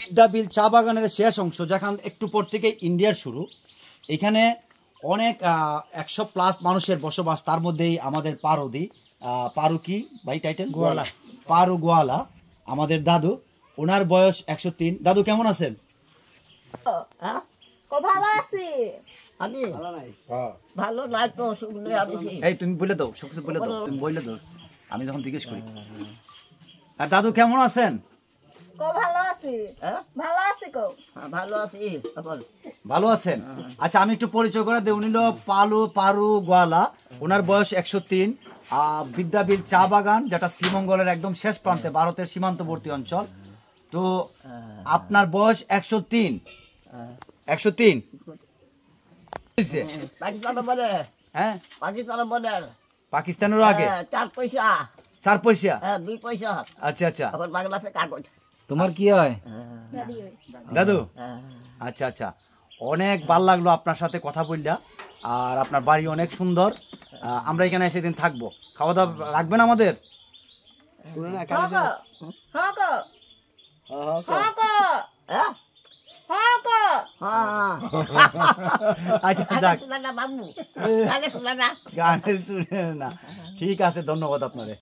বিদ্যাবিল চা বাগানের শেষ অংশ, যেখান একটু পর থেকে ইন্ডিয়ার শুরু। এখানে অনেক 100+ মানুষের বসবাস, তার মধ্যেই আমাদের পারু কি ভাই টাইটেল? গোয়ালা। পারু গোয়ালা আমাদের দাদু, ওনার বয়স 103। দাদু কেমন আছেন? ভালো আছি। আমি ভালো নাই তো, শুনলে আমি এই তুমি বলে দাও, সব কিছু বলে দাও, তুমি বলে দাও, আমি যখন জিজ্ঞেস করি। আর দাদু কেমন আছেন? ভালো আছি। ভালো আছি ভালো আছি। ভালো আছেন? আচ্ছা, আমি একটু পরিচয় করে দিই। উনি হলো পারু গোয়ালা, ওনার বয়স 103। বিদ্যাবিল চা বাগান, যেটা শ্রীমঙ্গলের একদম শেষ প্রান্তে, ভারতের সীমান্তবর্তী অঞ্চল। তো আপনার বয়স 103। 103 হ্যাঁ, পাকিস্তানেরও আগে 4 পয়সা 4 পয়সা 2 পয়সা। আচ্ছা আচ্ছা, এখন বাংলাদেশে কাগজ। তোমার কি হয় দাদু? আচ্ছা আচ্ছা, অনেক ভালো লাগলো আপনার সাথে কথা বললা। আর আপনার বাড়ি অনেক সুন্দর। আমরা এখানে এসে দিন থাকবো। খাওয়া দাওয়া রাখবেন আমাদের? আচ্ছা যাক, বাবু গানে শুনে না। ঠিক আছে, ধন্যবাদ আপনারে।